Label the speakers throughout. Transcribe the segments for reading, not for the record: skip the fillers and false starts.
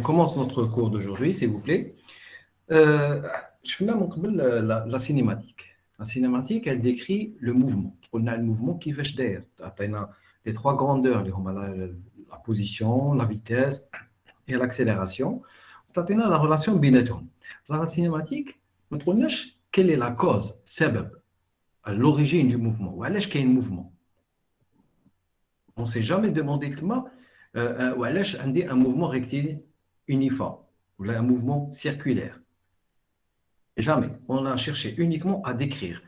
Speaker 1: On commence notre cours d'aujourd'hui, s'il vous plaît. Euh, je fais là mon la cinématique. La cinématique, elle décrit le mouvement. On a le mouvement qui fait d'air. Les trois grandeurs, la position, la vitesse et l'accélération. On a la relation بيناتهم. Dans la cinématique, on ne quelle est la cause, سبب, l'origine du mouvement. وعلاش كاين mouvement. On ne s'est jamais demandé comment وعلاش عندي un mouvement rectiligne uniforme ou un mouvement circulaire. Jamais. On a cherché uniquement à décrire.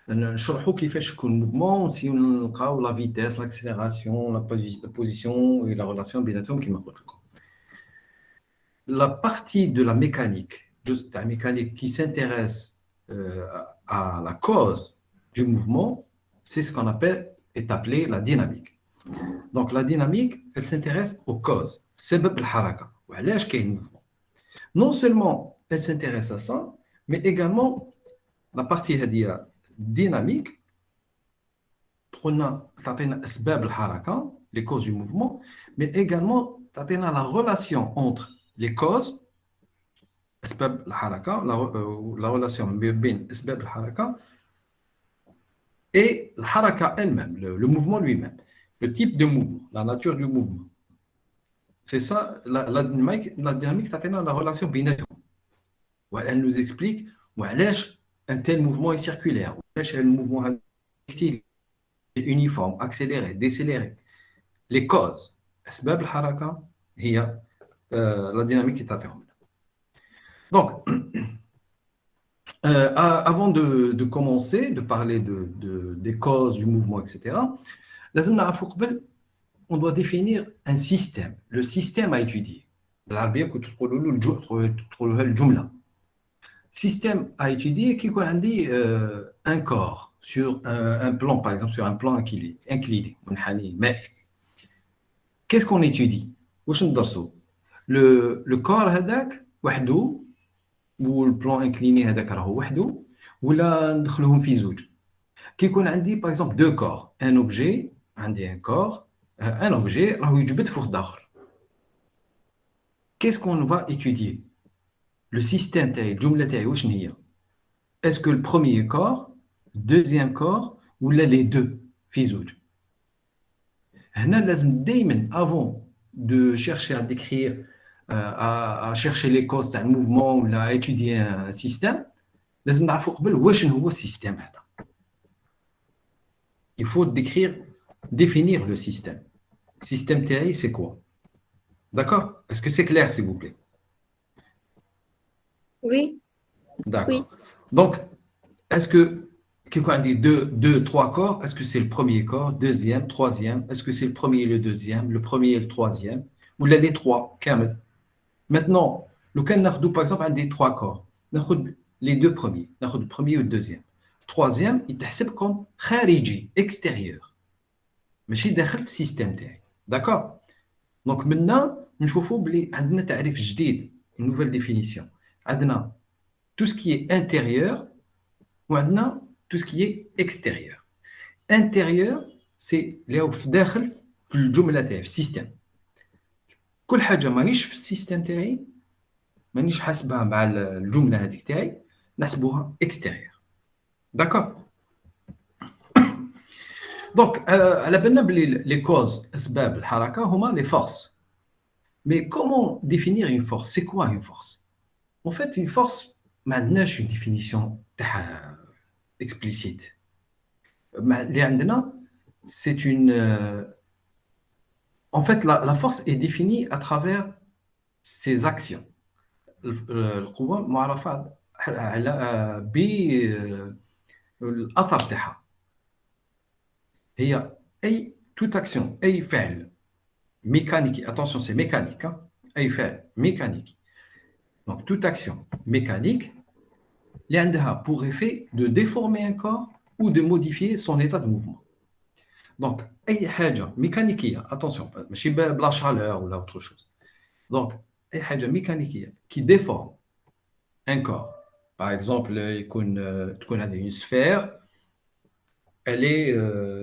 Speaker 1: نشرحوا كيفاش يكون الموفمون ونسيو نلقاو لا فيتيس لاكسيليراسيون لا بوزيسيون et la relation بيناتهم كما قلت لكم. La partie de la mécanique, qui s'intéresse à la cause du mouvement, c'est ce qu'on est appelé la dynamique. Donc la dynamique, elle s'intéresse aux causes. سبب الحركة وعلاش كاين mouvement. Non seulement elle s'intéresse à ça, mais également la partie dynamique, les causes du mouvement, mais également la relation entre les causes, la relation et la haraka elle-même, le mouvement lui-même, le type de mouvement, la nature du mouvement. C'est ça, la dynamique, la relation binaire. Elle nous explique un tel mouvement est circulaire, un mouvement est uniforme, accéléré, décéléré. Les causes, la dynamique est apparente. Donc, avant de commencer, de parler des causes du mouvement, etc., on doit définir un système, le système à étudier. L'arabie, système à étudier qui a un corps sur un plan, par exemple sur un plan incliné. Mais qu'est-ce qu'on étudie? Le corps هذاك وحده ou le plan incliné هذاك راهو وحده ولا ندخلوهم في زوج. كي يكون عندي par exemple deux corps, un objet, عندي un corps, un objet راهو يجبد فوق داخل. Qu'est-ce qu'on va étudier? Le système تاعي الجملة تاعي واش هي؟ Est-ce que le premier corps, deuxième corps ou là les deux في زوج؟ هنا لازم دائما avant de chercher à décrire à chercher les causes d'un mouvement ou à étudier un système لازم نعرفوا قبل واش هو السيستم هذا. Il faut définir le système. Système تاعي c'est quoi? D'accord? Est-ce que c'est clair s'il vous plaît?
Speaker 2: Oui.
Speaker 1: D'accord. Donc, est-ce que quelqu'un dit deux, trois corps, est-ce que c'est le premier corps, deuxième, troisième, est-ce que c'est le premier et le deuxième, le premier et le troisième, ou là les trois, كامل. Maintenant, le cas ناخذ par exemple un des trois corps, ناخذ les deux premiers, ناخذ le premier ou le deuxième. Troisième, il يتحسب comme خارجي, extérieur. ماشي داخل في السيستم تاعي. D'accord? Donc maintenant, نشوفوا بلي عندنا تعريف جديد, une nouvelle définition. عندنا tout ce qui est intérieur ou عندنا tout ce qui est extérieur. Intérieur, c'est اللي هو في داخل في الجملة تاعي في السيستم. كل حاجة مانيش في السيستم تاعي مانيش حاسبها مع الجملة هذيك تاعي نحسبوها extérieur. D'accord? Donc, على بالنا بلي les causes أسباب الحركة هما les forces. Mais comment définir une force? C'est quoi une force? En fait, une force, ما عندناش une définition explicite. اللي عندنا c'est une en fait la force est définie à travers ses actions. القوة معرفة على بالأثر تاعها. هي toute action, أي فعل mécanique, attention c'est mécanique, hein? أي فعل mécanique. Donc toute action mécanique اللي عندها pour effet de déformer un corps ou de modifier son état de mouvement. Donc أي حاجة mécanique, attention ماشي بلا chaleur ou la autre chose. Donc أي حاجة mécanique qui déforme un corps. Par exemple, تكون هذه une sphère, elle est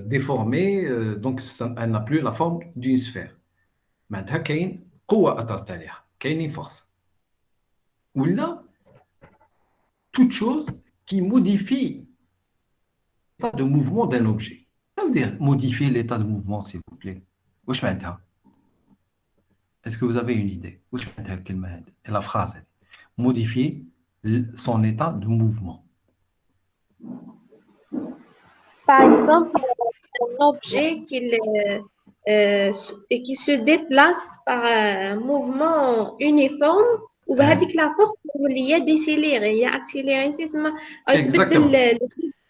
Speaker 1: déformée, donc elle n'a plus la forme d'une sphère. معناتها كاين قوة أثرت عليها. qu'il y a une force. Ou là, toute chose qui modifie l'état de mouvement d'un objet. Ça veut dire modifier l'état de mouvement, s'il vous plaît. Wesh معناتها? Est-ce que vous avez une idée? Wesh معناتها الكلمة هذه? La phrase هذه. Modifier son état de mouvement.
Speaker 2: Par exemple, un objet qui se déplace par un mouvement uniforme وبهذيك la force اللي هي décélérée هي accélérée اسمها
Speaker 1: Exactement.
Speaker 2: يتبدل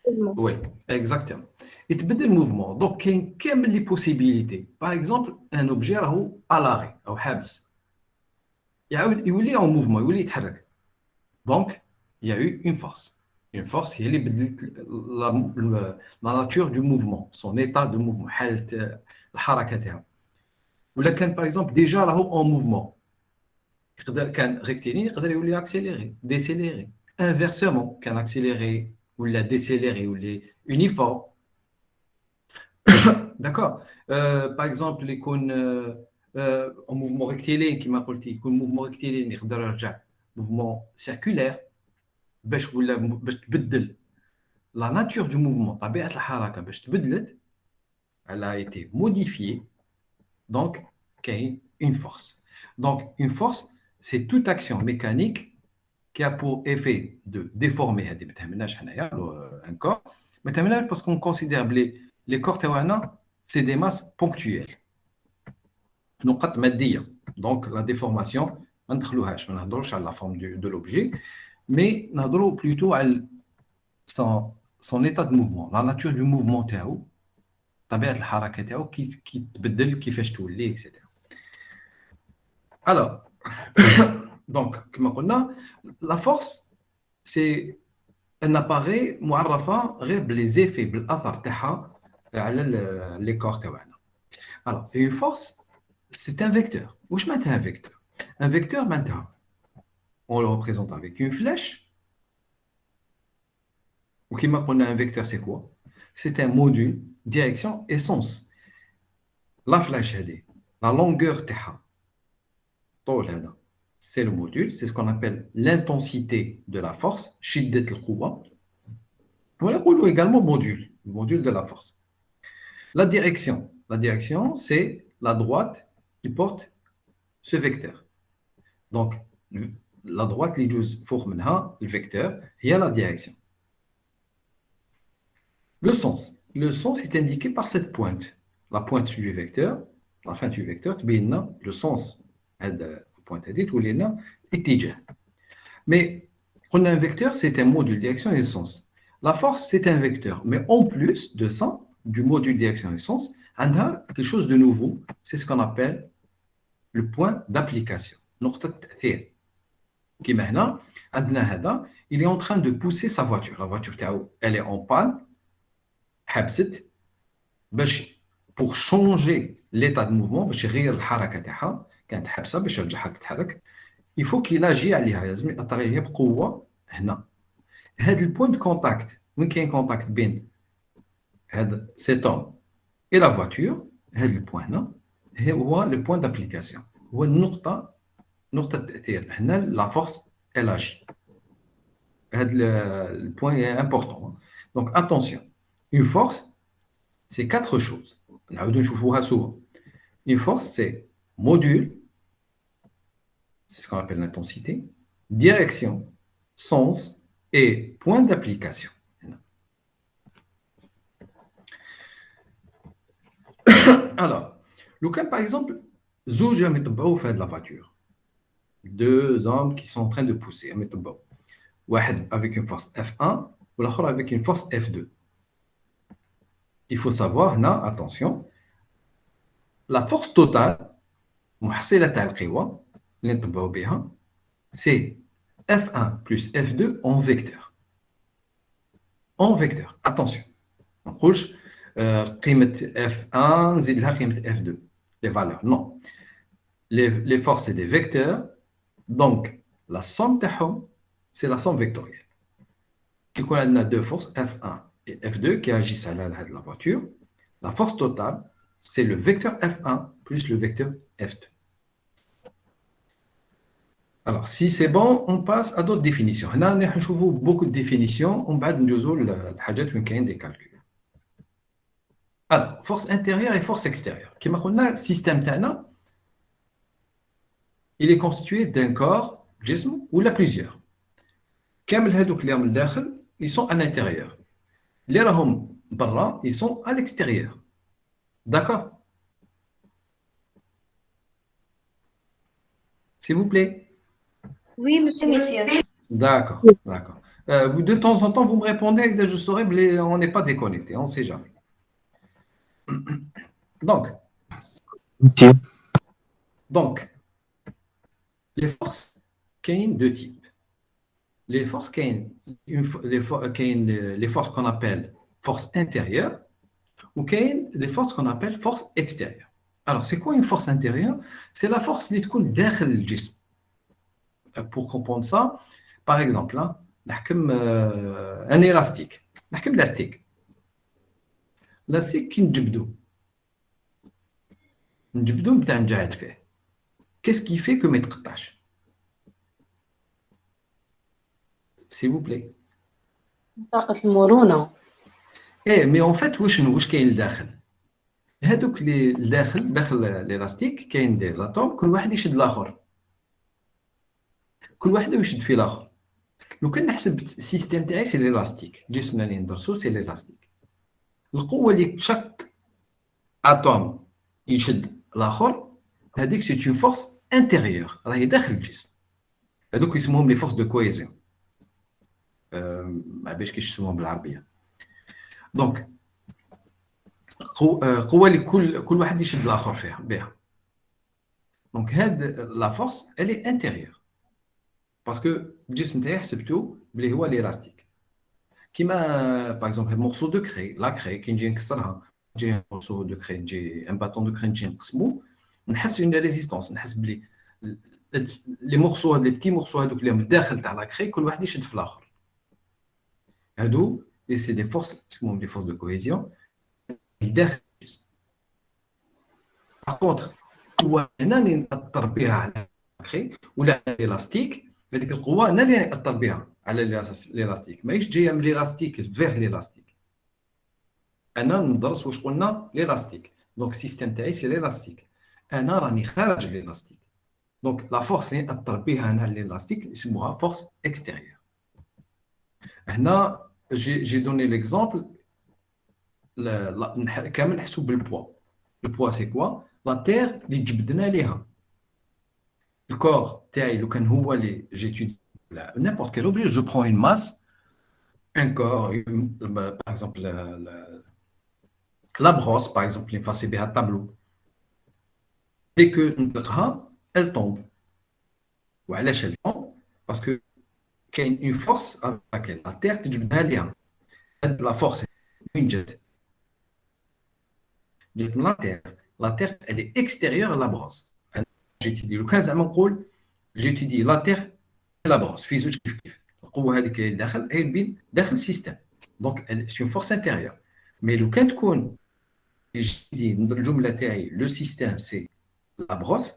Speaker 2: الموفمون.
Speaker 1: Oui, exactement. يتبدل الموفمون دونك كاين كامل لي بوسيبيليتي. باغ اكزومبل ان اوبجي راهو الاري او حابس يعاود يولي اون موفمون يولي يتحرك دونك il y a eu une force. Une force هي اللي بدلت la nature du mouvement, son état de mouvement, حالة الحركة تاعو. ولا كان باغ اكزومبل ديجا راهو اون موفمون يقدر كان ريكتيلين يقدر يولي اكسيليري ديسيليري انفيرسومون كان اكسيليري ولا ديسيليري ولا يونيفورم. D'accord. Par exemple, يكون en mouvement rectiligne كما قلتي يكون mouvement rectiligne يقدر يرجع mouvement circulaire باش ولا باش تبدل la nature du mouvement طبيعة الحركة باش تبدلت elle a été modifiée donc كاين une force. Donc une force c'est toute action mécanique qui a pour effet de déformer هذه ما تهمناش حنايا un corps ما تهمناش parce qu'on considère les corps تاعنا c'est des masses ponctuelles. نقط مادية. Donc la déformation ما ندخلوهاش ما نهضروش على la forme de l'objet mais نهضروا plutôt على son état de mouvement, la nature du mouvement تاعو طبيعة الحركة تاعو كي تبدل كيفاش تولي etc. Alors donc كما قلنا la force c'est un appareil معرفة غير بلي effets بالأثر تاعها على les corps تاعنا. Alors une force c'est un vecteur. واش معناتها un vecteur? Un vecteur معناتها on le représente avec une flèche. Ou qui m'a un vecteur, c'est quoi? C'est un module, direction et sens. La flèche, la longueur c'est le module, c'est ce qu'on appelle l'intensité de la force, shiddat al-quwa. Voilà également module, le module de la force. La direction, c'est la droite qui porte ce vecteur. Donc, la droite, le vecteur, il y a la direction. Le sens est indiqué par cette pointe. La pointe du vecteur, la fin du vecteur, le sens de la pointe est mais on a un vecteur, c'est un module direction et sens. La force, c'est un vecteur. Mais en plus de ça, du module direction et sens, on a quelque chose de nouveau. C'est ce qu'on appelle le point d'application. Il est en train de pousser sa voiture. La voiture, elle est en panne. حبست باش pour changer l'état de mouvement باش يغير الحركه تاعها كانت حابسه باش يرجعها تتحرك il faut qu'il agit عليها لازم يأثر عليها بقوه هنا هذا البوين دو كونتاكت وين كاين كونتاكت بين هذا سيت هوم et la voiture هذا البوين هنا هو لو بوين دابليكاسيون هو نقطه التاثير هنا لا فورس elle agit هذا البوين est important donc attention. Une force, c'est quatre choses. Une force, c'est module, c'est ce qu'on appelle l'intensité, direction, sens et point d'application. Alors, le cas par exemple, Zouja Metobao fait de la voiture. Deux hommes qui sont en train de pousser. Avec une force F1 ou l'autre avec une force F2. Il faut savoir, attention, la force totale, c'est F1 plus F2 en vecteur. En vecteur, attention. Rouge, F1, F2, les valeurs. Non. Les forces, c'est des vecteurs. Donc, la somme, c'est la somme vectorielle. On a deux forces, F1 et F2 qui agissent à la voiture. La force totale, c'est le vecteur F1 plus le vecteur F2. Alors, si c'est bon, on passe à d'autres définitions. On a beaucoup de définitions. On va des calculs. Alors, force intérieure et force extérieure. Comme on a le système TANA, il est constitué d'un corps, جسم, ou là plusieurs. كامل هذوك اللي راهم لداخل, ils sont à l'intérieur. اللي راهم برا, ils sont à l'extérieur. D'accord? S'il vous plaît.
Speaker 2: Oui, monsieur.
Speaker 1: D'accord, d'accord. De temps en temps, vous me répondez que je saurais, mais on n'est pas déconnecté, on ne sait jamais. Donc,
Speaker 3: Ok.
Speaker 1: donc, les forces, il y a deux types. Les forces, les forces qu'on appelle force intérieure ou les forces qu'on appelle force extérieure. Alors, c'est quoi une force intérieure? C'est la force qui est dans le جسم. Pour comprendre ça, par exemple, hein, un élastique. L'élastique. L'élastique qui qu'est-ce qui fait que mettre tâche? S'il vous plaît.
Speaker 4: طاقة المرونة.
Speaker 1: Mais en fait, واش كاين لداخل؟ هذوك اللي داخل l'élastique كاين des atomes كل واحد يشد الاخر. كل واحد يشد في الاخر. لو كان نحسب السيستم تاعي سي l'élastique. جسمنا اللي ندرسو سي l'élastique. القوة اللي شاك اتوم يشد الاخر هذيك سي une force intérieure راهي داخل الجسم. هذوك يسموهم les forces de cohésion. ما باش كيش يسموهم بالعربية. دونك قوة اللي كل واحد يشد الاخر فيها بها. دونك هاد لا فورس elle est intérieure. Parce que الجسم تاعي حسبته بلي هو l'élastique. كيما باغ اكزومبل مورسو دو كري لا كري كي نجي نكسرها نجي مورسو دو كري نجي ان باتون دو كري نجي نقسمو نحس اون ريزيستونس نحس بلي لي مورسو هاد لي بتي مورسو هذوك اللي من الداخل تاع لا كري كل واحد يشد في الاخر هادو سي دي فورس اسمهم دي فورس دو كوهيزيون الداخل الجسم. باغ كونطخ هو انا اللي ناثر بها على كري ولا الاستيك هذيك القوه انا اللي ناثر بها على l'élastique ماهيش جايه من l'élastique vers l'élastique. انا ندرس واش قلنا l'élastique دونك السيستم تاعي سي l'élastique انا راني خارج l'élastique دونك لا فورس اللي ناثر بها انا على l'élastique اسمها فورس extérieure. هنا جي دوني ليكزامبل كامل نحسب بالبوا. البوا سي كوا لا تير اللي جبدنا ليها الكور تاعي لو كان هو اللي جيتودي n'importe quel objet, je prends une masse, un corps, par exemple la brosse, par exemple, l'effacer bien un tableau. Dès que elle tombe. Ou elle tombe parce que qu'il y a une force avec laquelle la Terre la force est une jet. La Terre, elle est extérieure à la brosse. J'étudie le cas j'étudie la Terre et la brosse. القوة هذيك اللي داخل هي بين داخل السيستم دونك سي اون فورس انتيريور مي لو كان تكون يجي الجملة تاعي لو سيستم سي لا بروس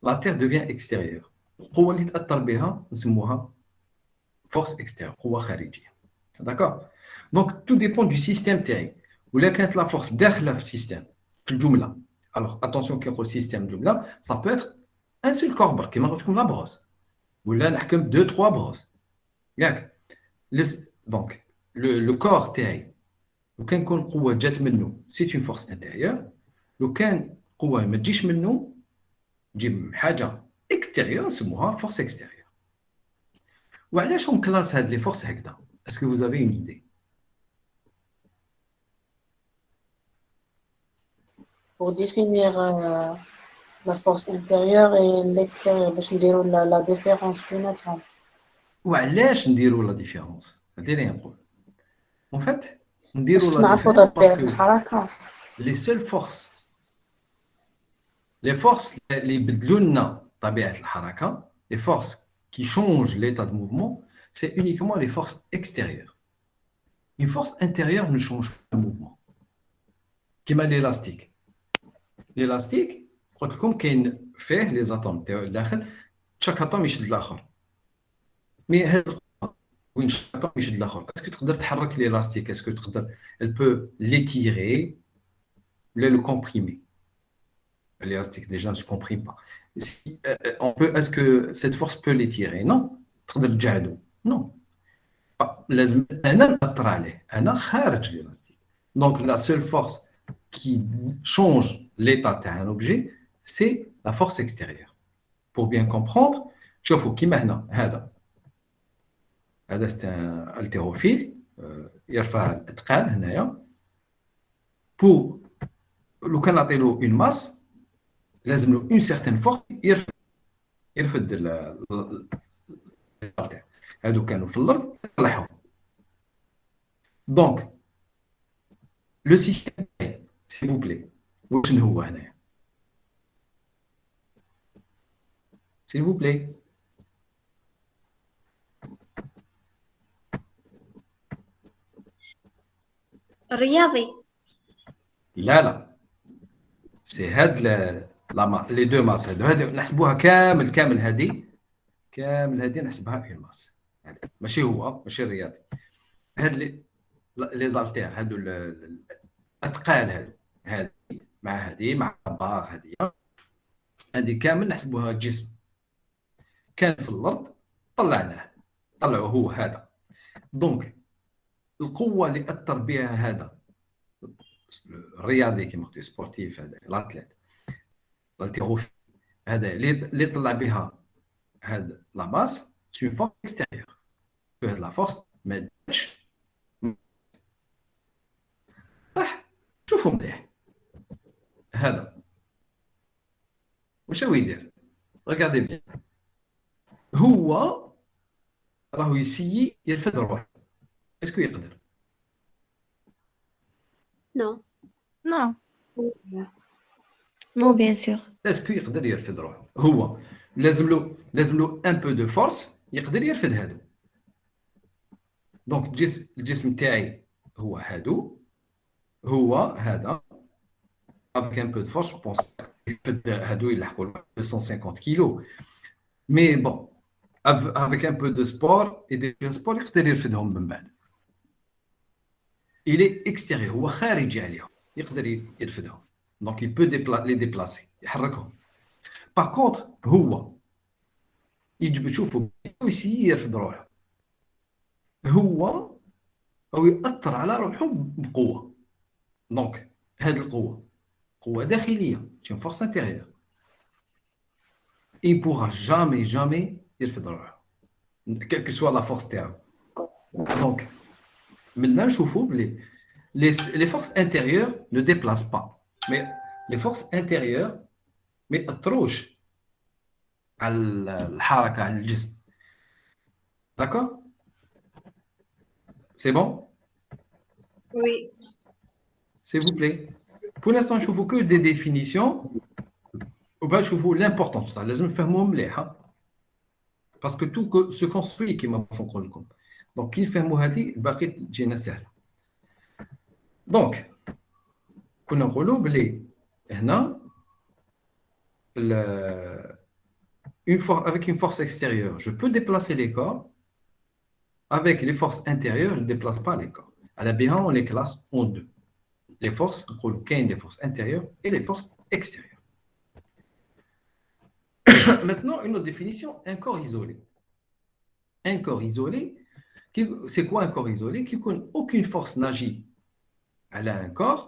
Speaker 1: لا تير دوفيان اكستيريور القوة اللي تأثر بها نسموها فورس اكستيريور قوة خارجية داكور دونك تو ديبون دو سيستم تاعي ولا كانت لا فورس داخلة في السيستم في الجملة الوغ اتونسيون كي نقول سيستم جملة سا بو اتر ان سول كور برك كيما قلت لكم لا بروس ولا نحكم دو تخوا بروس ياك دونك لو كور تاعي لو كان يكون قوه جات منه سي اون فورس انتيريور لو كان قوه ما تجيش منه تجي حاجه اكستيريور نسموها فورس اكستيريور. وعلاش اون كلاس هاد لي فورس هكذا اسكو vous avez une idée
Speaker 4: Pour définir la force intérieure et l'extérieure باش نديرو la différence بيناتهم.
Speaker 1: وعلاش نديروا لا ديفيرونس هادي اللي نقول en fait نديروا
Speaker 4: باش
Speaker 1: لا
Speaker 4: نعرفو
Speaker 1: ديفيرونس
Speaker 4: طبيعة
Speaker 1: باسكو
Speaker 4: الحركة.
Speaker 1: les seules forces les forces اللي يبدلوا لنا طبيعه الحركه les forces qui changent l'état de mouvement c'est uniquement les forces extérieures. Une force intérieure ne change pas le mouvement كما l'élastique. L'élastique قلت لكم كاين فيه les atomes تاعو داخل شاك اتوم يشد الاخر. مي هاد وين شاك اتوم يشد الاخر اسكو تقدر تحرك l'élastique اسكو تقدر elle peut l'étirer ولا le comprimer. L'élastique déjà ne se comprime pas. Si, on peut, est-ce que cette force peut l'étirer? Non. تقدر تجعله. Non. لازم انا نأثر عليه. انا خارج l'élastique. Donc la seule force qui change l'état d'un objet, c'est la force extérieure. Pour bien comprendre, شوفوا كيما هنا هذا c'est un haltérophile يرفع الأثقال هنايا. Pour لو كان نعطيلو une masse لازم له une certaine force يرفد هادو كانوا في الأرض طلعهم. Donc le système s'il vous plaît وشنو هو هنايا s'il vous plaît
Speaker 2: الرياضي.
Speaker 1: لا سي هاد لي دو ماس هادو نحسبوها كامل هادي نحسبها اون ماس. ماشي هو ماشي الرياضي. هاد لي زالتير هادو الاثقال هادي مع البار هادي كامل نحسبوها جسم كان في الارض طلعوه هو هذا. دونك القوه اللي اثر بها هذا الرياضي كيما قلت سبورتيف هذا الاتليت الالتيروفي هذا اللي طلع بها هذا لا ماس سي فورس اكستيريور. هاد لا فورس ما داتش صح. شوفوا مليح هذا واش هو يدير. ريغاردي بيان هو راهو يسيي يرفد روحه. اسكو يقدر؟
Speaker 2: Non.
Speaker 5: Non.
Speaker 2: Non, bien sûr.
Speaker 1: اسكو يقدر يرفد روحه؟ هو لازم له ان بو دو فورس يقدر يرفد هادو. دونك الجسم تاعي هو هذا avec un peu de force je pense يرفد هادو يلحقوا 250 كيلو. مي بون avec un peu de sport et des sport يقدر يرفدهم من بعد. il est extérieur هو خارجي عليهم يقدر يرفدهم. donc il peut les déplacer يحركهم. par contre هو يجب تشوفوا يسير يرفد روحه. هو او يأثر على روحه بقوه. دونك هذه القوه قوه داخليه c'est une force intérieure. il ne pourra jamais يرفد روحه quelle que soit la force تاعو. donc maintenant نشوفوا بلي les forces intérieures ne déplacent pas mais les forces intérieures ما يأثروش على الحركه على الجسم. d'accord c'est bon
Speaker 2: Oui.
Speaker 1: s'il vous plaît. pour l'instant نشوفوا que des définitions وبعد نشوفوا l'importance بصح لازم نفهموهم مليح parce que tout se construit كما نقول لكم. donc كي نفهموا هذه باقي تجينا سهله. دونك كنا نقولوا بلي هنا avec une force extérieure je peux déplacer les corps. avec les forces intérieures je ne déplace pas les corps. à la BA on les classe en deux. les forces نقولوا كاين des forces intérieures et les forces extérieures. maintenant une autre définition, un corps isolé. Un corps isolé, c'est quoi un corps isolé? Qui n'a aucune force n'agit à un corps,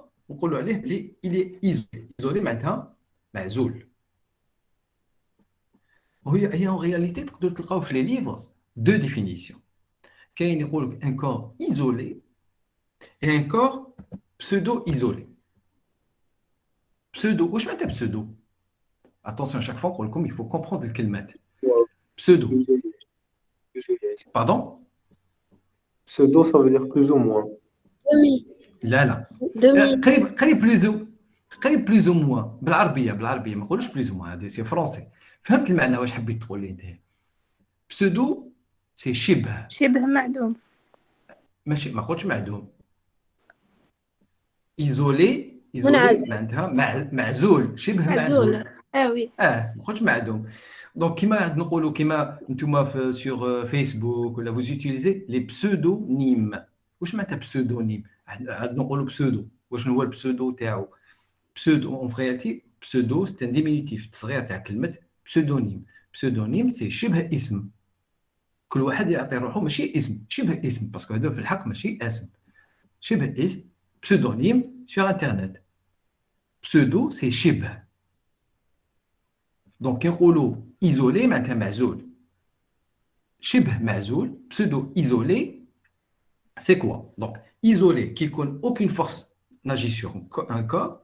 Speaker 1: il est isolé. Isolé maintenant, معزول. Et en réalité, tu trouves les livres deux définitions. كاين يقول لك un corps isolé et un corps pseudo-isolé. Pseudo, واش معناتها pseudo? Attention, à chaque fois qu'on le il faut comprendre le كلمات. Pseudo. Pardon?
Speaker 3: Pseudo, ça veut dire plus ou moins.
Speaker 2: Demi.
Speaker 1: لا
Speaker 2: Demi.
Speaker 1: قريب بليز او موان بالعربيه ما نقولوش بليز او موان هذه سي فرونسي. فهمت المعنى واش حبيت تقول لي انت؟ بسودو سي
Speaker 5: شبه معدوم.
Speaker 1: ماشي ما قلتش معدوم. ايزولي
Speaker 2: منعزل.
Speaker 1: معناتها معزول شبه معزول.
Speaker 5: معزول. وي.
Speaker 1: ما قلتش معدوم. Donc, sur Facebook, là, vous utilisez les pseudonymes. Qu'est-ce que pseudonyme? نقولوا pseudo. واش هو البسودو تاعو؟ Pseudo, en réalité, pseudo, c'est un diminutif. تصغير تاع كلمة pseudonyme. Pseudonyme, c'est شبه اسم. كل واحد يعطي روحه ماشي اسم، شبه اسم، باسكو هذا في الحق ماشي اسم. شبه اسم، pseudonyme sur Internet. Pseudo, c'est شبه. Donc, كي نقولوا isolé معناتها معزول. شبه معزول, pseudo isolé, c'est quoi? Donc, isolé qui n'a aucune force n'agit sur un corps.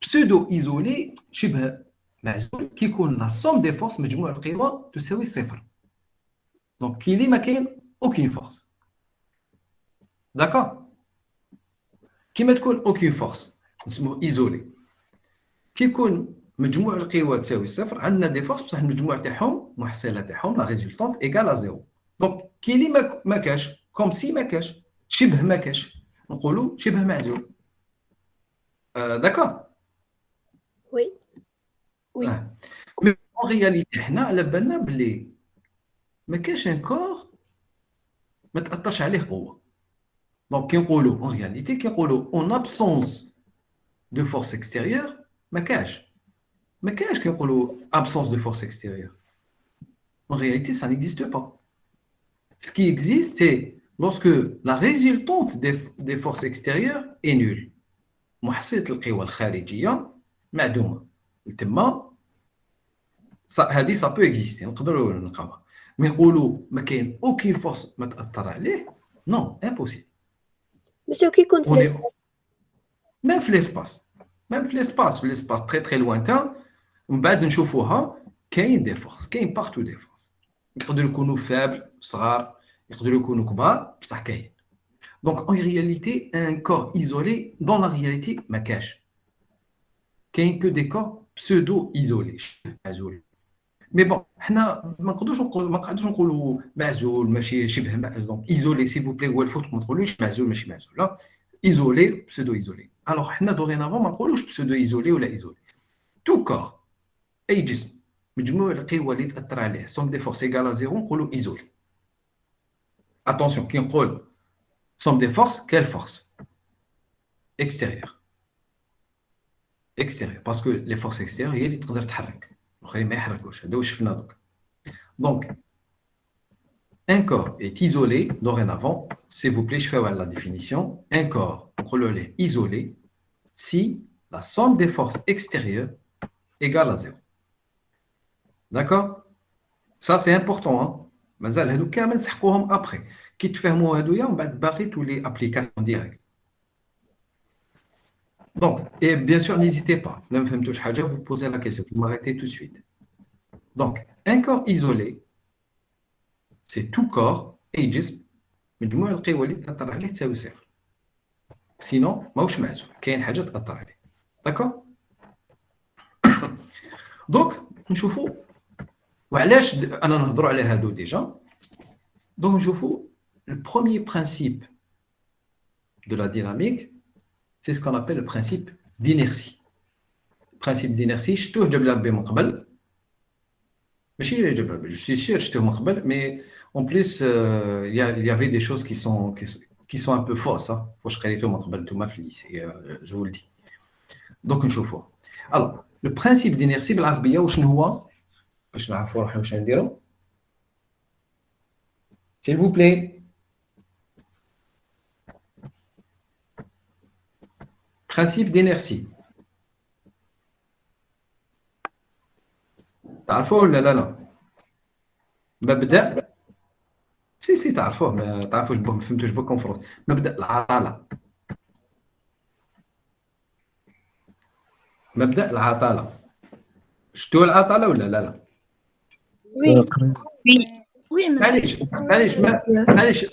Speaker 1: Pseudo isolé, شبه معزول qui a la somme des forces مجموع القوى تساوي صفر. Donc, qui n'a aucune force. D'accord? Qui n'a aucune force, اسمه isolé. كي يكون مجموع القوى تساوي صفر عندنا دي فورس بصح المجموع تاعهم المحصله تاعهم لا ريزولطونت ايكال ا زيرو. دونك كي اللي ما كاش كوم سي ما كاش شبه ما كاش نقولوا شبه معزول. داكور
Speaker 2: Oui.
Speaker 5: Oui.
Speaker 1: مي اون رياليتي حنا على بالنا بلي ما كاش ان كور ما تاثرش عليه قوه. دونك كي نقولوا اون رياليتي كي نقولوا اون ابسونس دو فورس اكستيريور ما كاش. Mais qu'est-ce qu'on appelle absence de force extérieure? En réalité, ça n'existe pas. Ce qui existe, c'est lorsque la résultante des forces extérieures est nulle. محصلة القوى الخارجية معدومة. تما هذه ça peut exister. نقدروا نلقاوها. Mais نقولوا ما كاين aucune force ما تأثر عليه. Non, impossible.
Speaker 6: Monsieur qui compte l'espace.
Speaker 1: Même في l'espace. Même في l'espace très très lointain. ومن بعد نشوفوها كاين دي فورس كاين بارتو دي فورس يقدروا يكونوا فابل صغار يقدروا يكونوا كبار بصح كاين دونك اون رياليتي ان كور ايزولي دون لا رياليتي ما كاش كاين كو دي كور بسودو ايزولي معزول مي بون حنا ما نقدروش نقولوا معزول ماشي شبه معزول دونك ايزولي سي فو بلي هو الفوت ما تقولوش معزول ماشي معزول لا ايزولي بسودو ايزولي الوغ حنا دورينافون ما نقولوش بسودو ايزولي ولا ايزولي تو كور اي جسم مجموع القوى اللي تاثر عليه سوم دي فورس ايكال زيرو نقولوا ايزولي. اتونسيون كي نقول سوم دي فورس كال فورس اكستيريور باسكو لي فورس اكستيريور هي اللي تقدر تحرك الاخرين ما يحركوش هذا واش شفنا دوك. دونك ان كور est isolé dorénavant s'il vous plaît je fais la définition. Un corps نقولوا له isolé si la somme des forces extérieures égale à zéro. D'accord? Ça c'est important. مازال هادو كامل نسحقوهم ابخي كي تفهموا هادويا ومن بعد باقي تولي ابليكاسيون ديريكت. دونك et bien sûr n'hésitez pas لما ما فهمتوش حاجه vous posez la question vous m'arrêtez tout de suite. Donc un corps isolé c'est tout corps اي جسم مجموع القوى اللي تاثر عليه تساوي صفر. سينو ماهوش معزول كاين حاجه تاثر عليه. داكور؟ دونك نشوفوا وعلاش انا نهضروا على هادو ديجا. دونك نشوفوا le premier principe de la dynamique c'est ce qu'on appelle le principe d'inertie. Le principe d'inertie شفتوه جاب لها من قبل ماشي جاب je suis sûr شفتوه من قبل mais en plus il y avait des choses qui sont un peu fausses واش قريتو من قبل نتوما في الليسي je vous le dis. دونك نشوفوه. alors le principe d'inertie بالعربيه وشنو هو باش نعرفوا روحنا واش نديروا. s'il vous plaît. principe d'inertie تعرفوه ولا لا؟ مبدأ سي تعرفوه ما تعرفوش ما فهمتوش بالكونفرنس. مبدأ العطالة. مبدأ العطالة شفتوا العطالة ولا لا؟
Speaker 2: Oui.
Speaker 5: Oui, monsieur.
Speaker 1: معليش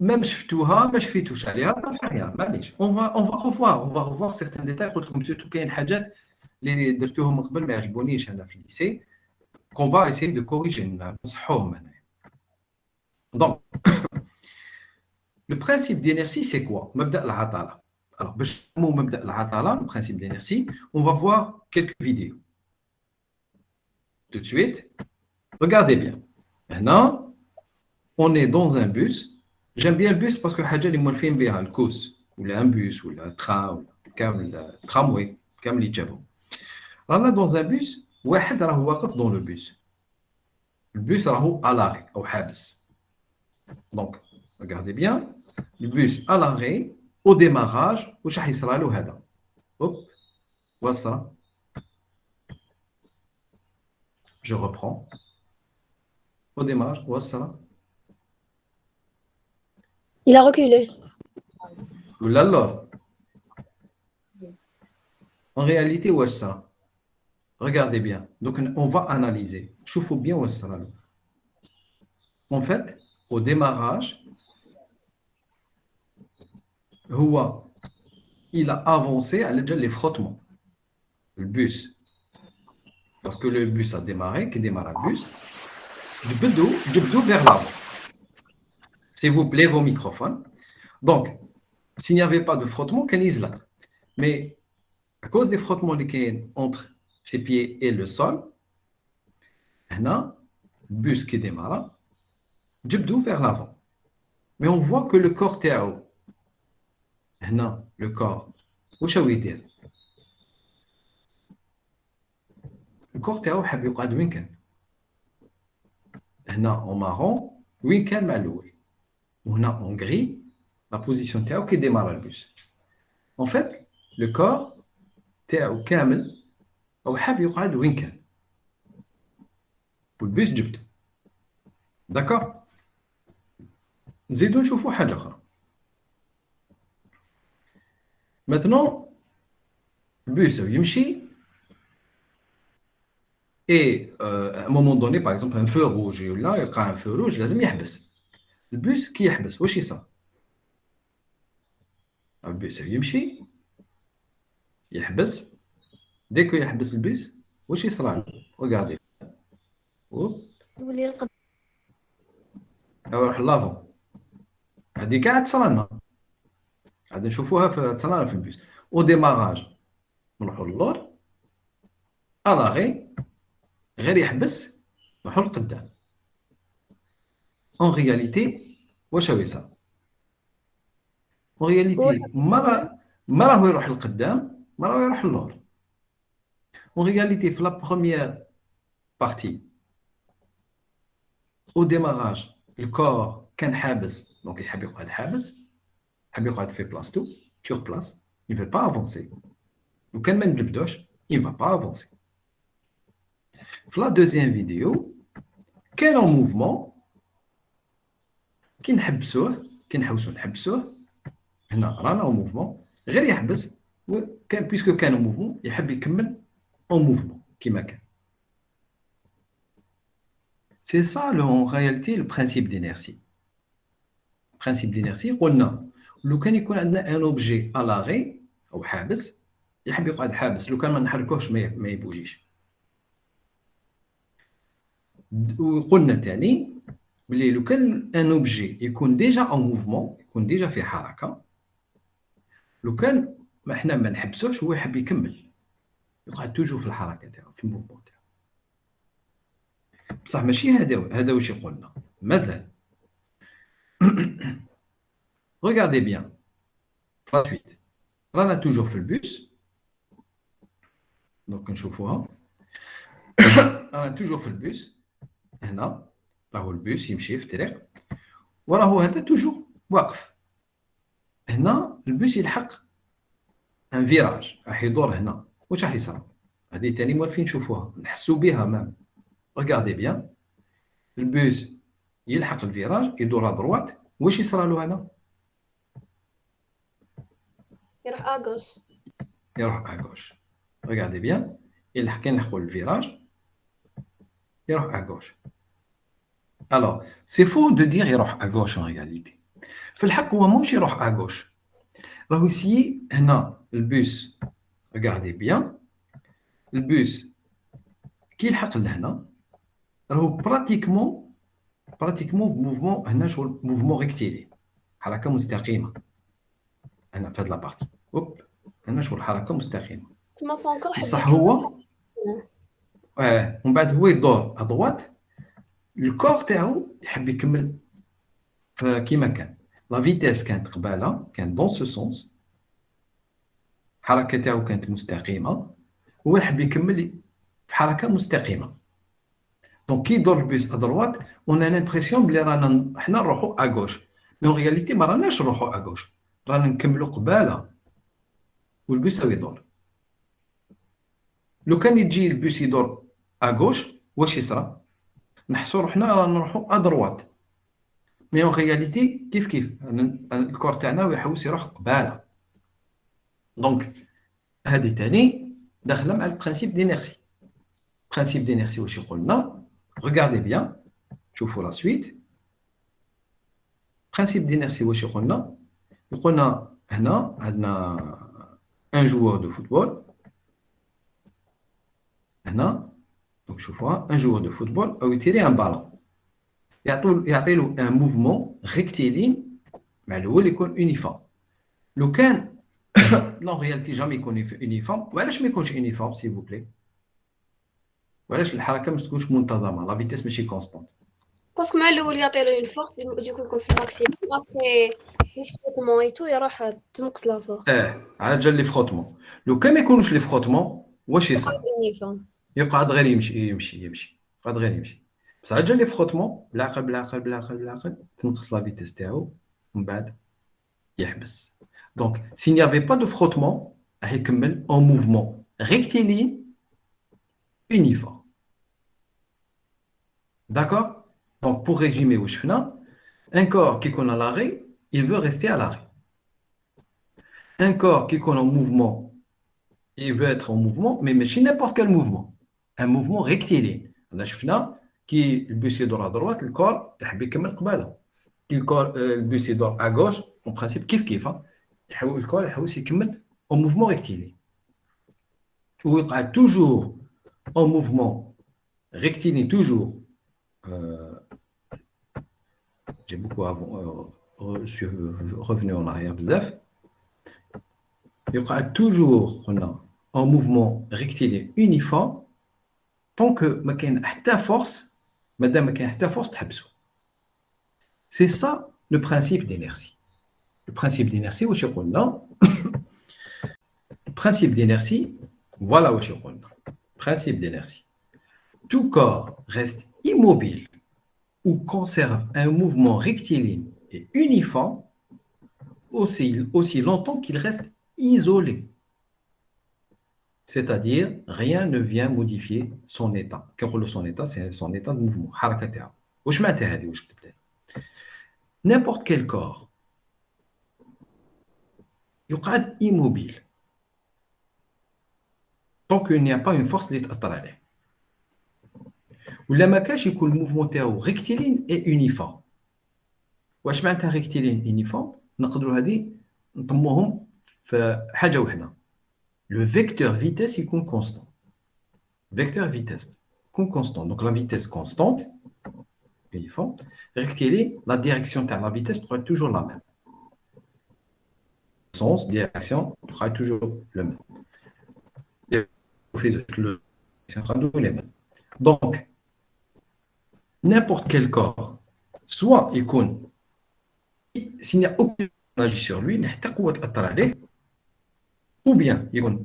Speaker 1: même شفتوها ما شفتوش عليها صافي عليها معليش. on va revoir certains détails. قلت لكم سيرتو كاين حاجات اللي درتوهم من قبل ما يعجبونيش انا في الليسي qu'on va essayer de corriger نصحوهم هنايا. donc le principe d'inertie c'est quoi? مبدأ العطالة. alors باش نفهموا مبدأ العطالة le principe d'inertie on va voir quelques vidéos. tout de suite. Regardez bien. Maintenant, on est dans un bus. J'aime bien le bus parce que حاجة اللي موالفين بها الكوس ولا un bus ولا train ولا كامل tramway كامل اللي تجابهم. رانا dans un bus واحد راه واقف dans le bus. Le bus راهو à l'arrêt أو حابس. Donc, regardez bien. Le bus à l'arrêt au démarrage واش راح يصرى له هذا. Hop. وصل. Je reprends. Au démarrage, وصل.
Speaker 6: Il a reculé.
Speaker 1: ولا alors. En réalité, واش صرا. Regardez bien. Donc, on va analyser. شوفوا bien واش صرا له. En fait, au démarrage, il a avancé à l'aide des frottements. Le bus. Lorsque le bus a démarré, qui démarre le bus, du vers l'avant. S'il vous plaît, vos microphones. Donc, s'il n'y avait pas de frottement, qu'un isla. Mais à cause des frottements entre ses pieds et le sol, le bus qui démarre, du vers l'avant. Mais on voit que le corps تاعو هنا le corps واش هو يدير الكور تاعو حاب يقعد وين كان هنا en marron وين كان مع الاول وهنا en gris la position تاعو كي démarre le bus en fait le corps تاعو كامل او حاب يقعد وين كان والبيس جبته داكور نزيدو نشوفو حاجه اخرى Maintenant, le bus يمشي et à un moment donné, par exemple, un feu rouge, là, il y a un feu rouge, لازم يحبس. Le bus qui يحبس, واش يصرى؟ Le bus يمشي يحبس. Dès que يحبس le bus, واش يصرى؟ Regardez.
Speaker 4: يولي يرقد.
Speaker 1: يروح لافون. هذه كاع تصرى لنا. غادي نشوفوها في البيس او ديماراج نروحوا للور الاغي غير يحبس نروحوا لقدام اون رياليتي واش هو يصير اون رياليتي ما راهو يروح لقدام ما راهو يروح للور اون رياليتي في لا بروميير بارتي او ديماراج الكور كان حابس دونك يحب يقعد حابس حاب يقعد في بلاصتو sur place il ne veut pas avancer وكان ما نجبدوش il ne va pas avancer في لا دوزيام فيديو كان en mouvement كي نحبسوه كي نحبسوه هنا رانا en mouvement غير يحبس وكان بيسكو كان en mouvement يحب يكمل en mouvement كيما كان c'est ça en réalité le principe d'inertie principe d'inertie قلنا لو كان يكون عندنا ان اوبجي على لاغي او حابس يحب يقعد حابس لو كان ما نحركوهش ما يبوجيش وقلنا ثاني بلي لو كان ان اوبجي يكون ديجا ان موفمون يكون ديجا في حركه لو كان ما احنا ما نحبسوش هو يحب يكمل يقعد توجو في الحركه تاعو في الموفمون تاعو بصح ماشي هذا واش يقولنا مازال Regardez bien. La suite. Là, on a toujours fait le bus. Donc, on chauffe. On a toujours fait le bus. Là, où le bus, il me chiffre, direct. Voilà, où on a toujours واقف. Là, le bus, il a un virage. راح يدور هنا. واش راح يصير؟ هذه ثاني موالفين نشوفوها. نحسوا بها même. Regardez bien. Le bus, يلحق الفيراج يدور à droite. واش يصير له هنا؟
Speaker 6: يروح à gauche.
Speaker 1: يروح à gauche. Regardez bien. Il a le virage. Il يروح à gauche. Alors, c'est faux de dire يروح à gauche en réalité. في الحق هو مش يروح à gauche. راهو ici هنا البوس. Regardez bien. البوس كي يلحق لهنا راهو pratiquement mouvement هنا شغل mouvement rectiligne. حركة مستقيمة. هنا في هذه لابارتي. هنا شغل حركة مستقيمة.
Speaker 6: تما son corps
Speaker 1: بصح هو ومن بعد هو يدور ادروات الكور تاعو يحب يكمل كيما كان لا فيتيس كانت قباله كان دون سو سونس الحركه تاعو كانت مستقيمه هو يحب يكمل في حركه مستقيمه دونك كي يدور البيس ادروات اون لامبرسيون بلي رانا حنا نروحوا اغوش مي اون رياليتي ما راناش نروحوا اغوش رانا نكملوا قباله والبيس يدور لو كان يجي البيس يدور اغوش واش يصرى نحسوا روحنا رانا نروحوا ادروات مي اون رياليتي كيف الكور تاعنا يحوس يروح قباله دونك هذه ثاني داخله مع البرانسيپ دينيرسي البرانسيپ دينيرسي واش يقولنا regardez bien شوفوا لا سويت البرانسيپ دينيرسي واش يقولنا هنا عندنا ان جوور دو فوتبول هنا دونك شوفوها ان جوور دو فوتبول او يتيري ان بالون يعطي له ان موفمون ريكتيلين مع الاول يكون يونيفورم لو كان لا رياليتي جامي يكون يونيفورم وعلاش ما يكونش يونيفورم سي فو بلي وعلاش الحركه ما تكونش منتظمه لا فيتيس ماشي كونستانت
Speaker 6: باسكو مع الاول يعطي له الفورس ديكو يكون في الماكسيموم ابري الفروتمون اي تو يروح تنقص لا فورس
Speaker 1: على جال لي فروتمون لو كان ما يكونوش لي فروتمون واش يصرى
Speaker 6: يونيفورم
Speaker 1: يقعد غير يمشي يقعد غير يمشي بصح على جال لي فروتمون بالعقل تنقص لا فيتيس تاعو ومن بعد يحبس دونك s'il n'y avait pas de frottement راح يكمل en mouvement rectiligne uniforme d'accord donc pour résumer واش شفنا un corps qui est à l'arrêt il veut rester à l'arrêt un corps qui est en mouvement il veut être en mouvement mais ماشي n'importe quel mouvement un mouvement rectiligne انا شفنا كي البوس يدور à droite الكور يحب يكمل قباله كي الكور البوس يدور à gauche en principe كيف الكور يحوس يكمل en mouvement rectiligne ويقعد toujours en mouvement rectiligne toujours j'ai beaucoup avant je suis revenu en arrière بزاف يقعد toujours en mouvement rectiligne uniforme tant que ما كاين حتى force مادام ما كاين حتى force تحبسه c'est ça le principe d'inertie le principe d'inertie واش يقولنا le principe d'inertie voilà واش يقولنا principe d'inertie tout corps reste immobile ou conserve un mouvement rectiligne et uniforme aussi longtemps qu'il reste isolé. C'est-à-dire, rien ne vient modifier son état. Son état, c'est son état de mouvement. N'importe quel corps يقعد immobile tant qu'il n'y a pas une force qui تأثر عليه. ولا ما كاش يكون الموفمون تاعو ريكتيلين اي يونيفورم واش معناتها ريكتيلين يونيفورم نقدروا هذه نطموهم في حاجه وحده لو فيكتور فيتيس يكون كونستون فيكتور فيتيس يكون كونستون دونك لا فيتيس كونستانت يونيفورم ريكتيلين لا ديريكسيون تاع لا فيتيس تبقى توجور لا ميم sens direction sera toujours le même donc n'importe quel corps, soit il compte, s'il n'y a aucune énergie sur lui, ou bien il compte,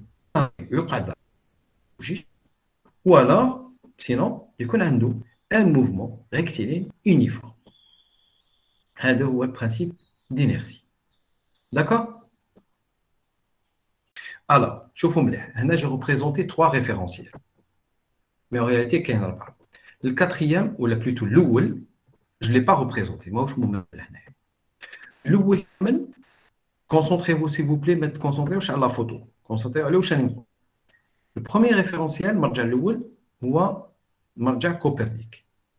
Speaker 1: ou alors, sinon, il compte un mouvement rectiligne uniforme. C'est le principe d'inertie. D'accord? Alors, je représenté trois référentiels. Mais en réalité, il n'y en a pas. Le quatrième, ou plutôt l'ouel, je ne l'ai pas représenté. Moi, je me mets là. L'ouel, concentrez-vous s'il vous plaît, concentrez-vous sur la photo. Concentrez-vous sur la photo. Le premier référentiel, marja l'ouel, ou marja Copernic.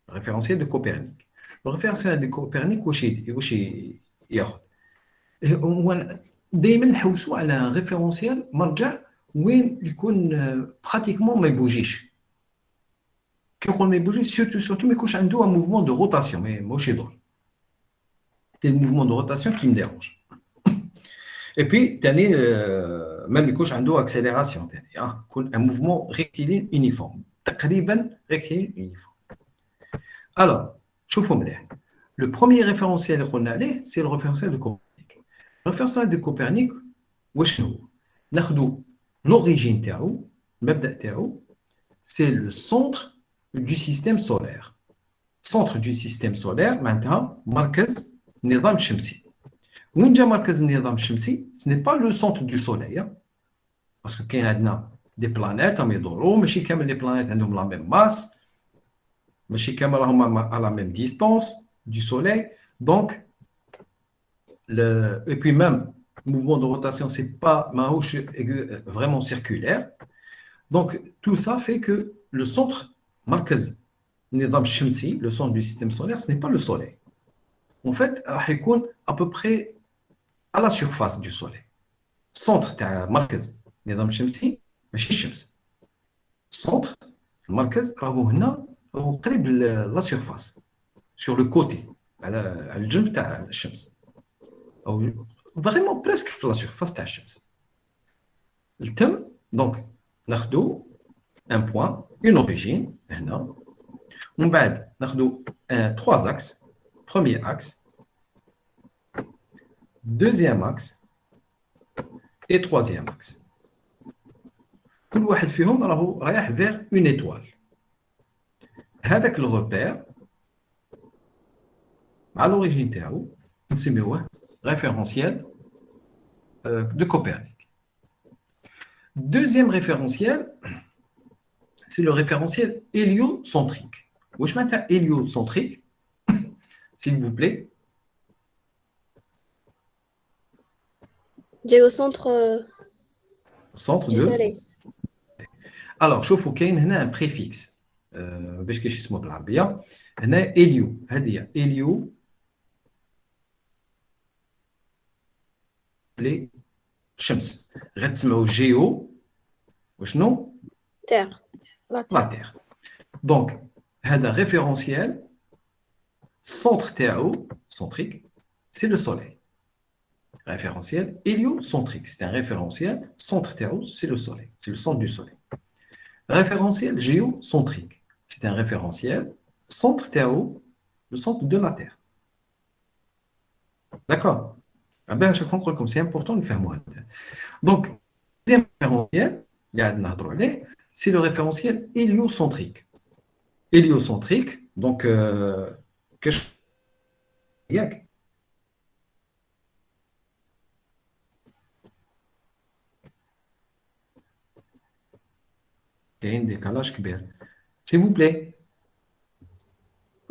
Speaker 1: Le référentiel de Copernic. Le référentiel de Copernic, وش ياخذ. دائما نحوسوا على référentiel مرجع وين يكون pratiquement ما يبوجيش. Quand on met bouger, surtout, mais quand j'ai un mouvement de rotation, mais moi, c'est le mouvement de rotation qui me dérange. Et puis, même quand j'ai une accélération, un mouvement rectiligne uniforme. تقريبا غير. Alors, شوفوا مليح. Le premier référentiel اللي قلنا عليه c'est le référentiel de Copernic. Le référentiel de Copernic واش هو؟ ناخذوا l'origine تاعو، المبدأ تاعو c'est le centre du système solaire. Centre du système solaire معناتها مركز النظام الشمسي. وين جا مركز النظام الشمسي؟ ce n'est pas le centre du soleil. Parce que كاين عندنا des planètes راهم يدوروا، ماشي كامل les planètes عندهم la même masse. ماشي كامل راهم à la même distance du soleil. Donc et puis même le mouvement de rotation c'est pas vraiment circulaire. Donc tout ça fait que le centre مركز النظام الشمسي, le centre du système solaire, ce n'est pas le soleil. En fait راح يكون à peu près à la surface du soleil. Centre تاع مركز النظام الشمسي ماشي الشمس. Centre المركز راهو هنا راهو قريب لا surface, sur le côté, على الجنب تاع الشمس, او vraiment presque في لا surface تاع الشمس. التم دونك ناخذوا un point, une origine هنا, ومن بعد ناخذوا trois axes. Premier axe, deuxième axe et troisième axe. كل واحد فيهم راهو رايح vers une étoile. هذاك le repère مع l'origine تاعو نسميوه référentiel de Copernic. Deuxième référentiel, c'est le référentiel héliocentrique. واش معناتها héliocentrique, s'il vous plaît?
Speaker 6: Géocentre
Speaker 1: Centre
Speaker 6: du
Speaker 1: de.
Speaker 6: soleil.
Speaker 1: Alors شوفوا كاين هنا un préfixe باش كاش اسمه بالعربيه. هنا hélio, هذه hélio لي الشمس. غتسمعوا جيو وشنو؟
Speaker 6: Terre.
Speaker 5: La
Speaker 1: لا
Speaker 5: Terre.
Speaker 1: تير. دونك هذا référentiel, centre تاعو centrique, c'est le soleil. Référentiel héliocentrique, c'est un référentiel, centre théo, c'est le soleil, c'est le centre du soleil. Référentiel géocentrique, c'est un référentiel, centre théo, le centre de la Terre. D'accord? Ah ben, je comprends comme c'est important de faire moi. Donc, deuxième référentiel, c'est le référentiel héliocentrique. Héliocentrique, donc, qu'est-ce qu'il y a? Il y a un décalage كبير. S'il vous plaît.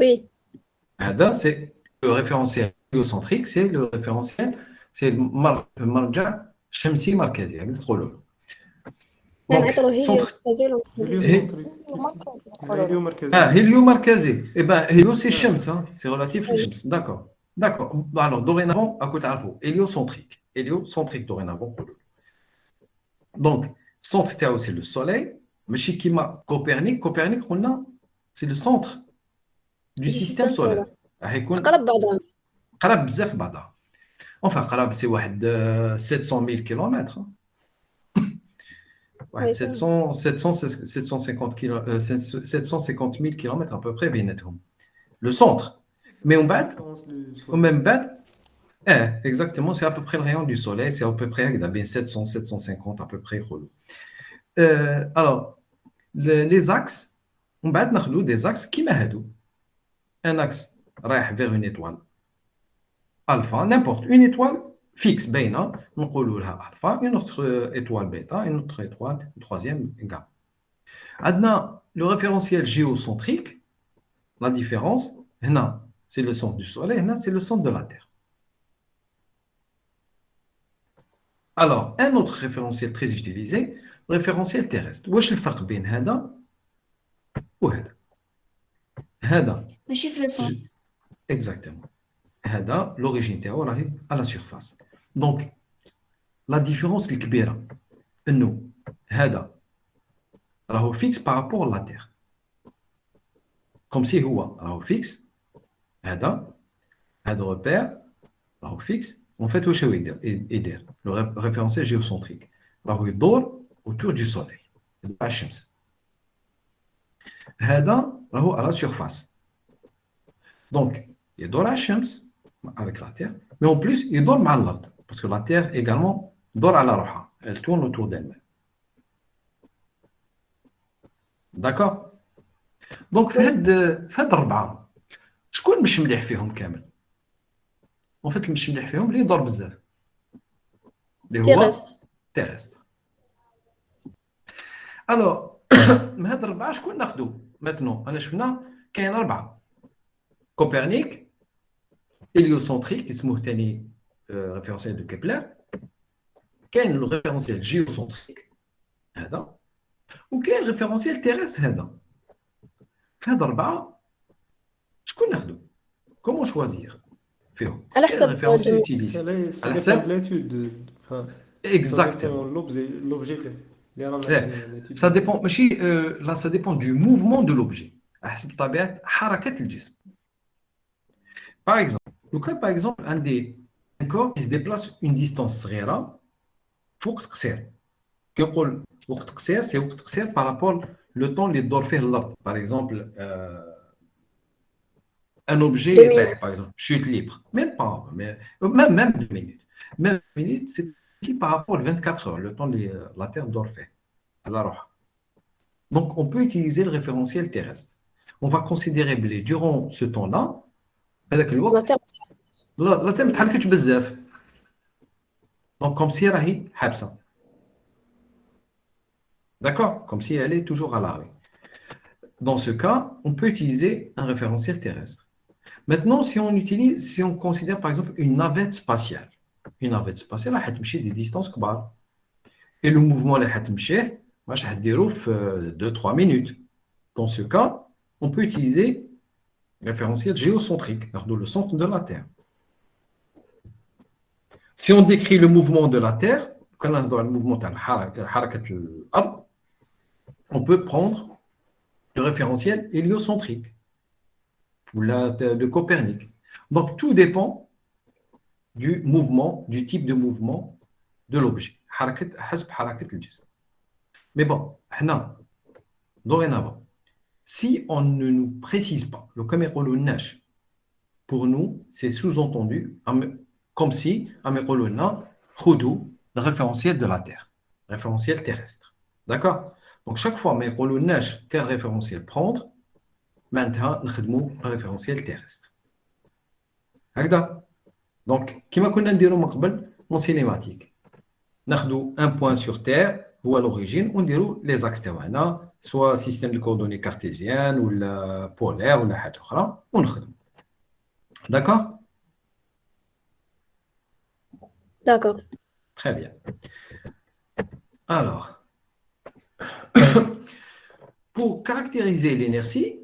Speaker 6: Oui.
Speaker 1: C'est le référentiel héliocentrique, c'est le référentiel, c'est le marja shamsi markazi.
Speaker 6: نعطرو هي
Speaker 1: centre
Speaker 3: هيليومركزي.
Speaker 1: hélio-markazi. Eh bien, hélio c'est shams, hein, c'est relatif à shams. D'accord. D'accord. Alors, dorénavant, à côté de héliocentrique. Héliocentrique, dorénavant. Donc, centre théo, c'est le soleil. Mais chez Kima Copernic, c'est le centre du système solaire.
Speaker 6: قرب بعضهم.
Speaker 1: قرب بزاف بعضها. Enfin, قرب c'est واحد 700 000 km. واحد 750 000 km à peu près بيناتهم. Le centre. Mais on bat, au même bat, exactement, c'est à peu près le rayon du soleil, c'est à peu près bien 700, 750 à peu près. Alors, les axes, on va ناخذوا des axes qui هادو. Un axe رايح vers une étoile alpha, n'importe, une étoile fixe, باينه نقولوا لها alpha, une autre étoile bêta, une autre étoile, une troisième gamma. عندنا le référentiel géocentrique, la différence, هنا c'est le centre du soleil, هنا c'est le centre de la Terre. Alors, un autre référentiel très utilisé, le référentiel terrestre. واش الفرق بين هذا وهذا؟ هذا
Speaker 5: ماشي في السون.
Speaker 1: exactement. هذا l'origine تاعو راهي à la surface. Donc la différence الكبيرة انه هذا راهو fixe par rapport à la Terre. Comme si هو راهو fixe. هذا repère راهو fixe. En fait واش هو يدير؟ Le référentiel géocentrique راهو يدور autour du soleil, de la الشمس. هذا راهو à la surface. Donc, يدور على الشمس avec la Terre, mais en plus يدور مع الأرض parce que la Terre également دور على روحها, elle tourne autour d'elle-même. D'accord. Donc في هاد الربعة شكون مش مليح فيهم كامل؟ en fait مش مليح فيهم اللي يدور بزاف اللي هو terrestre. Alors من هاد الربعة شكون ناخذو maintenant؟ أنا شفنا كاين أربعة: كوبرنيك، هيليوسنتريك اسمه ثاني ريفيرونسيال دو كيبلر، كاين لو ريفيرونسيال جيوسنتريك هذا، وكاين ريفيرونسيال تيرستر هذا. في هاد الأربعة شكون ناخذو؟ كومون شوازير فيهم؟
Speaker 6: على حسب
Speaker 1: ريفيرونسيال يوتيليزي
Speaker 3: Ça
Speaker 1: على
Speaker 3: dépend
Speaker 1: حساب
Speaker 3: de l'étude. Enfin, ça
Speaker 1: exactement.
Speaker 3: dépend l'objet اللي رانا نتيجة.
Speaker 1: Ça dépend ماشي là ça dépend du mouvement de l'objet على حسب طبيعة حركة الجسم. Par exemple, par exemple un corps qui se déplace une distance صغيرة في وقت قصير. كيقول وقت قصير c'est وقت قصير par rapport le temps اللي تدور فيه الأرض. Par exemple un objet يطيح par exemple chute libre, même pas, mais même 2 minutes. Même 2 minutes c'est par rapport à 24 heures, le temps que la Terre dort fait. Alors, donc on peut utiliser le référentiel terrestre. On va considérer que durant ce temps-là, هذاك الوقت لا تم تحركتش بزاف. Donc comme si راهي حابسه. D'accord? Comme si elle est toujours à l'arrêt. Dans ce cas, on peut utiliser un référentiel terrestre. Maintenant, si on considère par exemple une navette spatiale. Une navette spatiale راح تمشي des distances كبار. Et le mouvement اللي حتمشيه ماش حديرو في 2-3 minutes. Dans ce cas, on peut utiliser le référentiel géocentrique, le centre de la Terre. Si on décrit le mouvement de la Terre, quand on a le mouvement de la on peut prendre le référentiel héliocentrique ou de Copernic. Donc tout dépend du mouvement, du type de mouvement de l'objet. Mais bon, dorénavant, si on ne nous précise pas le caméra nage, pour nous, c'est sous-entendu comme si le référentiel de la Terre, référentiel terrestre. D'accord? Donc chaque fois que nous nage quel référentiel prendre, maintenant nous le référentiel terrestre. Donc, comme on a dit en cinématique, nous avons un point sur Terre, ou à l'origine, on dit les axes تاعنا, soit système de coordonnées cartésiennes, ou la polaire, ou la حاجة أخرى, on le fait. D'accord?
Speaker 6: D'accord.
Speaker 1: Très bien. Alors, pour caractériser l'inertie,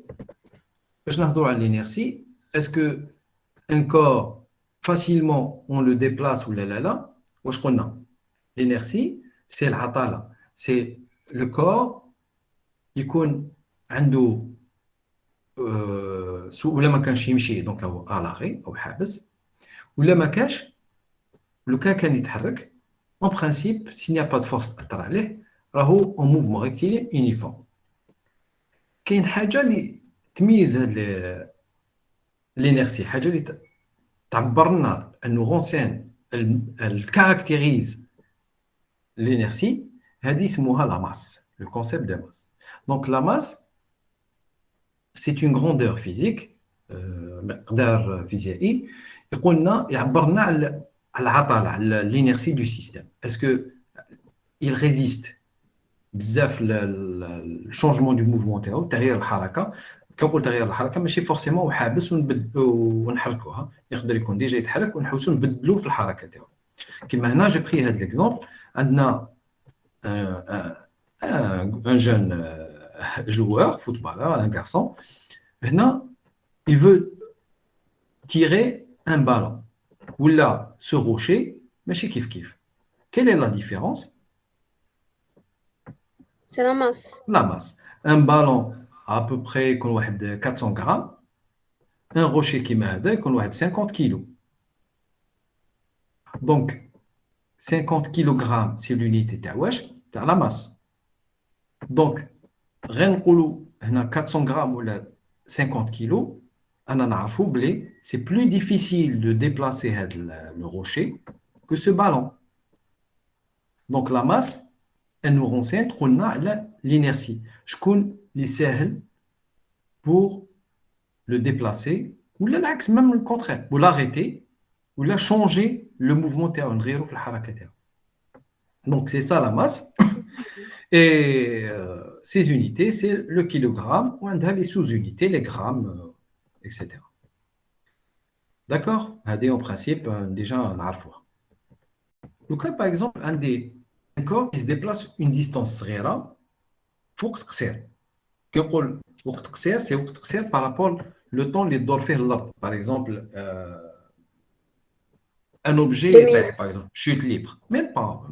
Speaker 1: est-ce que un corps, facilement, on le déplace ou là, ou je connais. L'inertie, c'est l'atala. C'est le corps, il يكون عنده ولا ما كانش يمشي donc à l'arrêt أو حابس ولا ما كاش لو كان يتحرك en principe s'il n'y a pas de force تأثر عليه راهو en mouvement rectiligne uniforme. كاين حاجة اللي تميز هاد l'inertie, حاجة اللي تعبر لنا انه رونسين elle caractérise l'inertie, هذه اسمها la masse, le concept de masse. Donc la masse c'est une grandeur physique, مقدار فيزيائي يقول لنا يعبر لنا على العطله على l'inertie du système. Est-ce que il résiste بزاف le changement du mouvement تاعو تغيير الحركه. كنقول تغيير الحركه ماشي فورسيمون وحابس ونحركوها، يقدر يكون ديجا يتحرك ونحوسوا نبدلوه في الحركه تاعو. كيما هنا جي بري هذا ليكزامبل، عندنا un jeune joueur footballeur, un garçon, هنا il veut tirer un ballon ولا ce rocher ماشي كيف كيف. Quelle est la différence?
Speaker 6: C'est la masse.
Speaker 1: La masse. Un ballon à peu près 400 grammes, un rocher qui m'a 50 kilos. Donc 50 kg c'est l'unité de la masse. Donc rien 400 grammes ou 50 kilos, c'est plus difficile de déplacer le rocher que ce ballon. Donc la masse, elle nous renseigne qu'on a l'inertie. Je connais les sahel pour le déplacer, ou l'axe, même le contraire, ou l'arrêter, ou la changer le mouvement terre. Donc c'est ça la masse. Et ces unités, c'est le kilogramme, ou les sous-unités, les grammes, etc. D'accord? En principe, déjà, on a fois. Donc là, par exemple, un corps qui se déplace une distance réelle, faut que c'est par rapport au temps les doit faire là. Par exemple, un objet, par exemple, chute libre, même pas,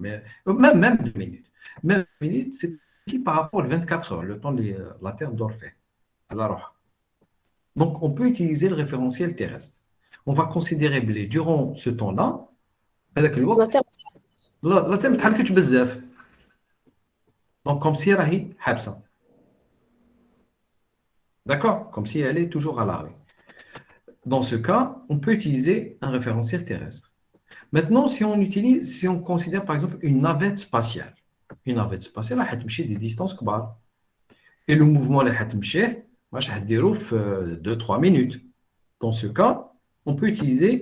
Speaker 1: même 2 minutes. Même 2 minutes, c'est par rapport à 24 heures, le temps que la Terre doit faire. Donc, on peut utiliser le référentiel terrestre. On va considérer durant ce temps-là, avec le
Speaker 6: La Terre.
Speaker 1: la Terre تحركت بزاف. Donc, comme si elle est habsa. D'accord? Comme si elle est toujours à l'arrêt. Dans ce cas, on peut utiliser un référentiel terrestre. Maintenant, si on considère par exemple une navette spatiale, elle va marcher des distances grandes. Et le mouvement va marcher, va 2-3 minutes. Dans ce cas, on peut utiliser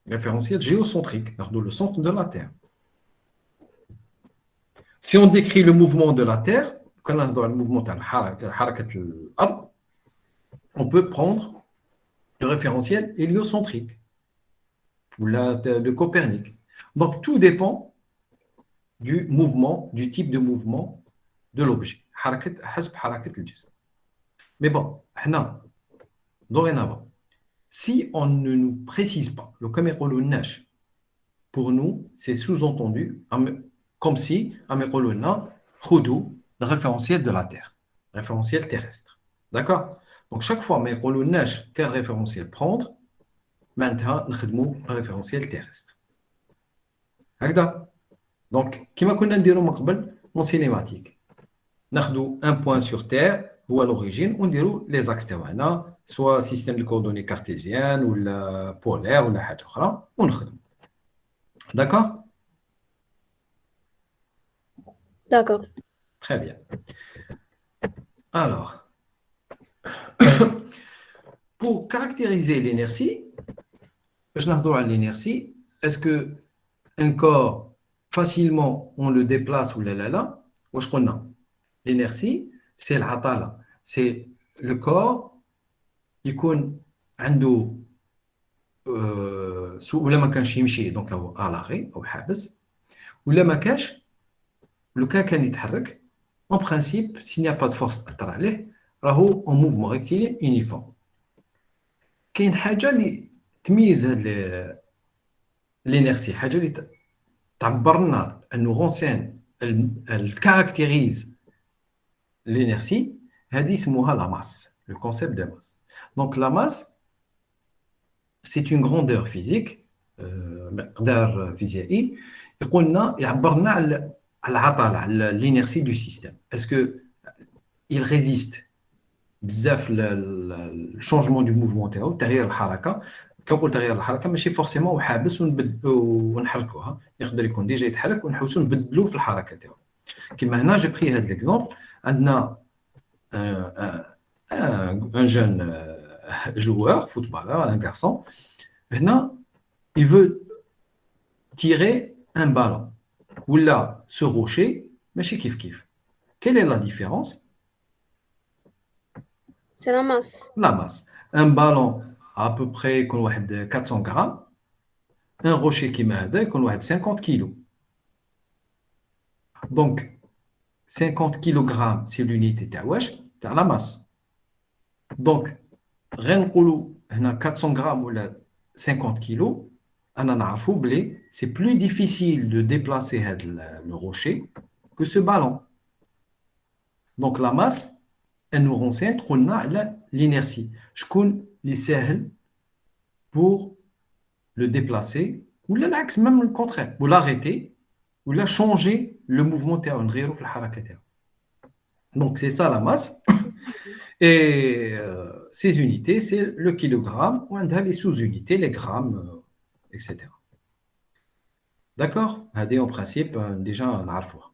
Speaker 1: le référentiel géocentrique, le centre de la Terre. Si on décrit le mouvement de la Terre, on peut prendre le référentiel héliocentrique ou de Copernic. Donc, tout dépend du mouvement, du type de mouvement de l'objet. Mais bon, dorénavant, si on ne nous précise pas le camérolonnage, pour nous, c'est sous-entendu comme si le référentiel de la Terre, référentiel terrestre. D'accord? Donc, chaque fois, quel référentiel prendre, maintenant, nous le référentiel terrestre. Donc, comme on a dit en cinématique, nous avons un point sur Terre, ou à l'origine, on dit les axes تاعنا, soit système de coordonnées cartésiennes, ou la polaire, ou la حاجة أخرى, on le fait. D'accord?
Speaker 6: D'accord.
Speaker 1: Très bien. Alors, pour caractériser l'inertie, est-ce que un corps, facilement, on le déplace ou là, ou je connais. L'inertie, c'est l'atala. C'est le corps, il عنده ولا ما كانش يمشي donc à l'arrêt او حابس ولا ما كاش لو كان يتحرك en principe s'il n'y a pas de force تأثر عليه راهو en mouvement rectiligne uniforme. كاين حاجه اللي تميز هاد l'inertie, حاجه اللي تعبر لنا انه رونسين elle caractérise l'inertie, هذه اسمها la masse, le concept de masse. Donc la masse, c'est une grandeur physique, مقدار فيزيائي يقول لنا يعبر لنا على العطله على l'inertie du système. Est-ce que il résiste بزاف le changement du mouvement تاعو تغيير الحركه. كنقول تغيير الحركه ماشي فورسيمون وحابس ونحركوها, يقدر يكون ديجا يتحرك ونحوسوا نبدلوا في الحركه تاعو. كما هنا جي بري هذا ليكزامبل, عندنا un jeune joueur, footballeur, un garçon, maintenant, il veut tirer un ballon. Ou là, ce rocher, mais chez Kif Kif. Quelle est la différence?
Speaker 6: C'est la masse.
Speaker 1: La masse. Un ballon à peu près 400 grammes, un rocher qui m'a 50 kilos. Donc, 50 kg, c'est l'unité de la masse. Donc, rien que 400 grammes ou 50 kg, c'est plus difficile de déplacer le rocher que ce ballon. Donc, la masse, elle nous renseigne qu'on a l'inertie. Je connais les sahel pour le déplacer, ou l'axe, même le contraire, ou l'arrêter, ou la changer le mouvement terrestre. Donc, c'est ça la masse. Et ces unités, c'est le kilogramme, ou les sous-unités, les grammes, etc. D'accord? En principe, déjà, on a le